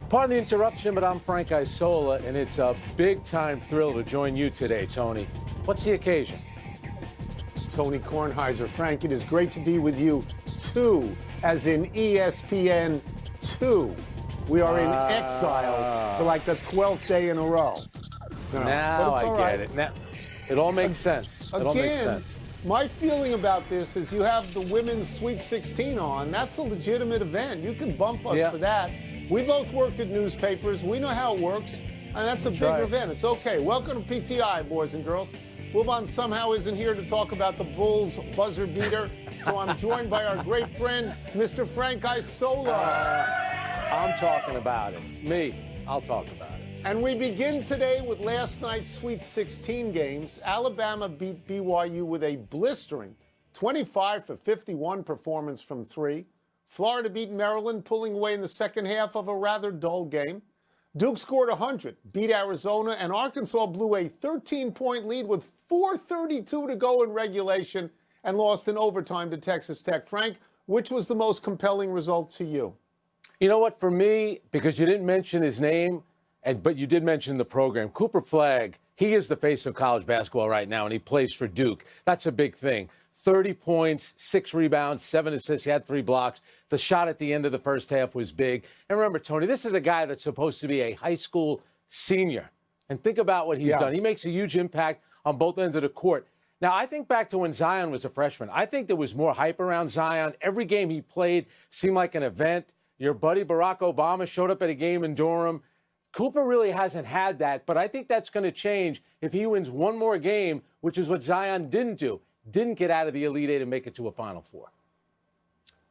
Pardon the interruption, but I'm Frank Isola, and it's a big-time thrill to join you today, Tony. What's the occasion? Tony Kornheiser. Frank, it is great to be with you, too, as in ESPN 2. We are in exile for like the 12th day in a row. Now I get it. Now, it all makes sense. It all makes sense. My feeling about this is you have the women's Sweet 16 on. That's a legitimate event. You can bump us for that. We both worked at newspapers. We know how it works. And that's a bigger event. It's okay. Welcome to PTI, boys and girls. Wilbon somehow isn't here to talk about the Bulls buzzer beater. So I'm joined by our great friend, Mr. Frank Isola. I'm talking about it. Me. I'll talk about it. And we begin today with last night's Sweet 16 games. Alabama beat BYU with a blistering 25-for-51 performance from three. Florida beat Maryland, pulling away in the second half of a rather dull game. Duke scored 100, beat Arizona, and Arkansas blew a 13-point lead with 4:32 to go in regulation and lost in overtime to Texas Tech. Frank, which was the most compelling result to you? You know what, for me, because you didn't mention his name, but you did mention the program, Cooper Flagg, he is the face of college basketball right now, and he plays for Duke. That's a big thing. 30 points, 6 rebounds, 7 assists. He had 3 blocks. The shot at the end of the first half was big. And remember, Tony, this is a guy that's supposed to be a high school senior. And think about what he's done. He makes a huge impact on both ends of the court. Now, I think back to when Zion was a freshman. I think there was more hype around Zion. Every game he played seemed like an event. Your buddy Barack Obama showed up at a game in Durham. Cooper really hasn't had that, but I think that's going to change if he wins one more game, which is what Zion didn't do. Didn't get out of the Elite Eight and make it to a Final Four.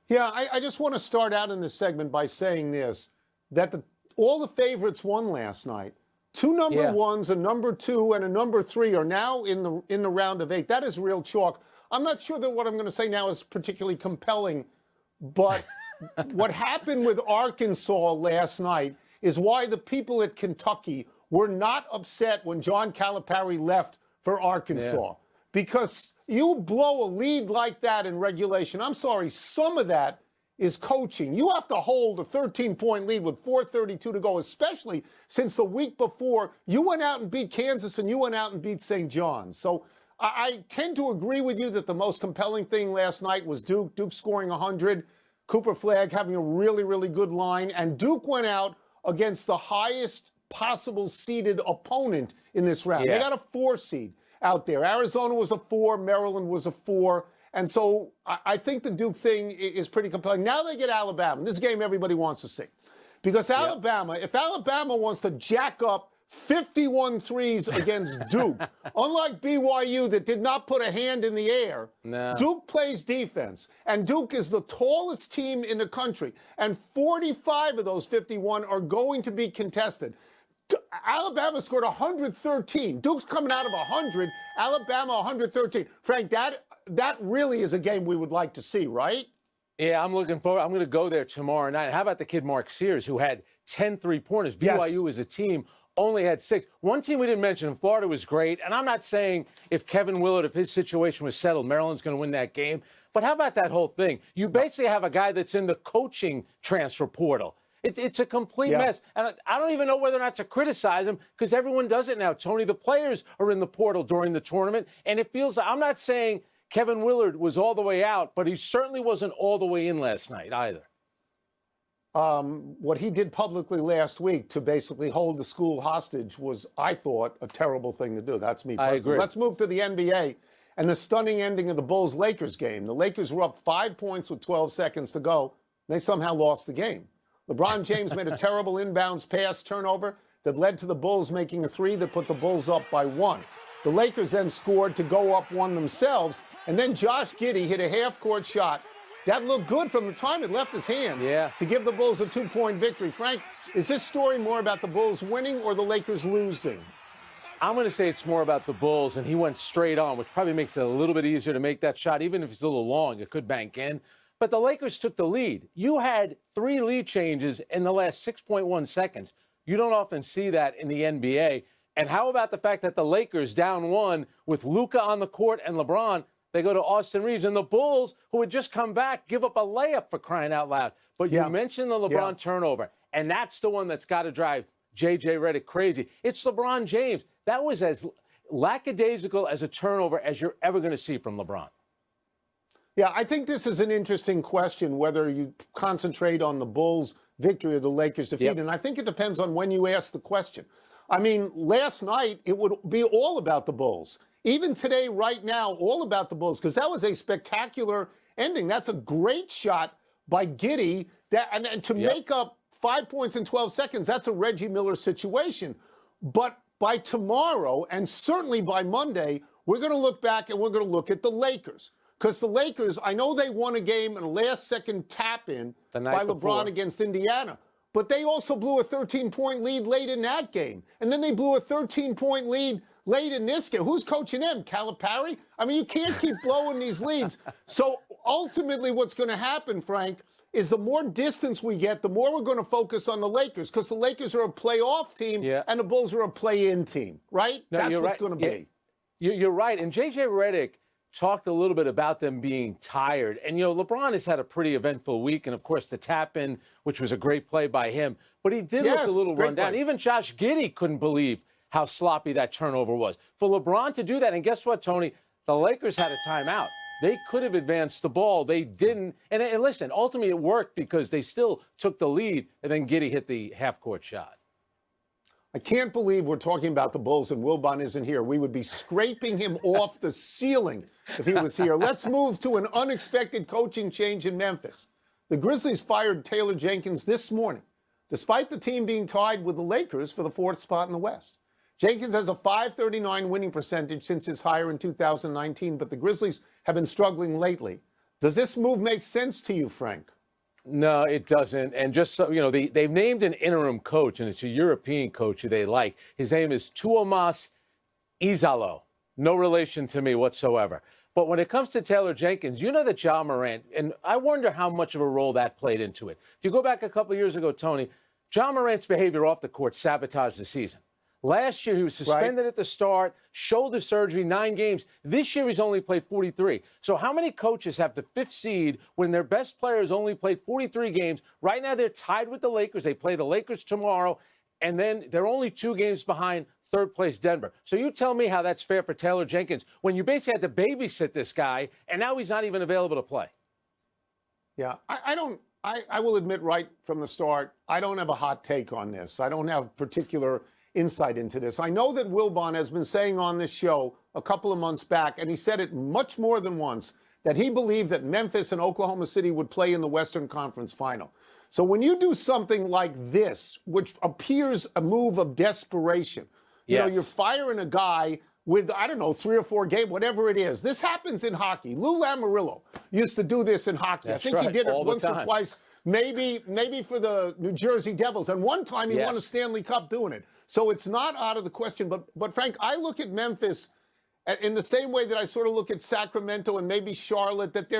Yeah, I just want to start out in this segment by saying this, that all the favorites won last night. 2 number ones, a number 2, and a number 3 are now in the round of 8. That is real chalk. I'm not sure that what I'm going to say now is particularly compelling, but what happened with Arkansas last night is why the people at Kentucky were not upset when John Calipari left for Arkansas. Because you blow a lead like that in regulation. I'm sorry, some of that is coaching. You have to hold a 13-point lead with 4:32 to go, especially since the week before you went out and beat Kansas and you went out and beat St. John's. So I tend to agree with you that the most compelling thing last night was Duke scoring 100, Cooper Flagg having a really, really good line, and Duke went out against the highest possible seeded opponent in this round. They got a 4 seed out there. Arizona was a 4, Maryland was a 4. And so I think the Duke thing is pretty compelling. Now they get Alabama. This game everybody wants to see. Because Alabama, if Alabama wants to jack up 51 threes against Duke, unlike BYU that did not put a hand in the air, Duke plays defense. And Duke is the tallest team in the country. And 45 of those 51 are going to be contested. Alabama scored 113. Duke's coming out of 100. Alabama 113. Frank, that really is a game we would like to see, right? Yeah, I'm looking forward. I'm going to go there tomorrow night. How about the kid Mark Sears, who had 10 3-pointers? BYU as a team only had 6. One team we didn't mention, Florida, was great. And I'm not saying if Kevin Willard, if his situation was settled, Maryland's going to win that game. But how about that whole thing? You basically have a guy that's in the coaching transfer portal. It's a complete mess. And I don't even know whether or not to criticize him because everyone does it now. Tony, the players are in the portal during the tournament. And it feels like, I'm not saying Kevin Willard was all the way out, but he certainly wasn't all the way in last night either. What he did publicly last week to basically hold the school hostage was, I thought, a terrible thing to do. That's me personally. I agree. Let's move to the NBA and the stunning ending of the Bulls-Lakers game. The Lakers were up 5 points with 12 seconds to go. They somehow lost the game. LeBron James made a terrible inbounds pass turnover that led to the Bulls making a 3 that put the Bulls up by 1. The Lakers then scored to go up 1 themselves, and then Josh Giddey hit a half-court shot. That looked good from the time it left his hand to give the Bulls a 2-point victory. Frank, is this story more about the Bulls winning or the Lakers losing? I'm going to say it's more about the Bulls, and he went straight on, which probably makes it a little bit easier to make that shot. Even if it's a little long, it could bank in. But the Lakers took the lead. You had 3 lead changes in the last 6.1 seconds. You don't often see that in the NBA. And how about the fact that the Lakers down 1 with Luka on the court and LeBron, they go to Austin Reeves. And the Bulls, who had just come back, give up a layup for crying out loud. But you mentioned the LeBron turnover. And that's the one that's got to drive J.J. Redick crazy. It's LeBron James. That was as lackadaisical as a turnover as you're ever going to see from LeBron. Yeah, I think this is an interesting question, whether you concentrate on the Bulls' victory or the Lakers' defeat. Yep. And I think it depends on when you ask the question. I mean, last night, it would be all about the Bulls. Even today, right now, all about the Bulls, because that was a spectacular ending. That's a great shot by Giddey. And to make up 5 points in 12 seconds, that's a Reggie Miller situation. But by tomorrow, and certainly by Monday, we're going to look back and we're going to look at the Lakers. Because the Lakers, I know they won a game in a last-second tap-in by LeBron against Indiana, but they also blew a 13-point lead late in that game. And then they blew a 13-point lead late in this game. Who's coaching them? Calipari? I mean, you can't keep blowing these leads. So ultimately what's going to happen, Frank, is the more distance we get, the more we're going to focus on the Lakers, because the Lakers are a playoff team and the Bulls are a play-in team, right? No, that's what's right. going to be. You're right. And J.J. Redick talked a little bit about them being tired. And, LeBron has had a pretty eventful week. And, of course, the tap-in, which was a great play by him. But he did look a little run down. Even Josh Giddey couldn't believe how sloppy that turnover was. For LeBron to do that, and guess what, Tony? The Lakers had a timeout. They could have advanced the ball. They didn't. And listen, ultimately it worked because they still took the lead, and then Giddey hit the half-court shot. I can't believe we're talking about the Bulls and Wilbon isn't here. We would be scraping him off the ceiling if he was here. Let's move to an unexpected coaching change in Memphis. The Grizzlies fired Taylor Jenkins this morning, despite the team being tied with the Lakers for the 4th spot in the West. Jenkins has a .539 winning percentage since his hire in 2019, but the Grizzlies have been struggling lately. Does this move make sense to you, Frank? No, it doesn't. And just so, they've named an interim coach, and it's a European coach who they like. His name is Tuomas Izalo. No relation to me whatsoever. But when it comes to Taylor Jenkins, you know that Ja Morant, and I wonder how much of a role that played into it. If you go back a couple of years ago, Tony, Ja Morant's behavior off the court sabotaged the season. Last year, he was suspended at the start, shoulder surgery, 9 games. This year, he's only played 43. So how many coaches have the 5th seed when their best players only played 43 games? Right now, they're tied with the Lakers. They play the Lakers tomorrow, and then they're only 2 games behind 3rd place Denver. So you tell me how that's fair for Taylor Jenkins when you basically had to babysit this guy, and now he's not even available to play. Yeah, I will admit right from the start, I don't have a hot take on this. I don't have particular insight into this. I know that Wilbon has been saying on this show a couple of months back, and he said it much more than once, that he believed that Memphis and Oklahoma City would play in the Western Conference Final. So when you do something like this, which appears a move of desperation, you know, you're firing a guy with, 3 or 4 games, whatever it is. This happens in hockey. Lou Lamoriello used to do this in hockey. I think he did it once or twice, maybe for the New Jersey Devils. And one time he won a Stanley Cup doing it. So it's not out of the question. But Frank, I look at Memphis in the same way that I sort of look at Sacramento and maybe Charlotte, that they're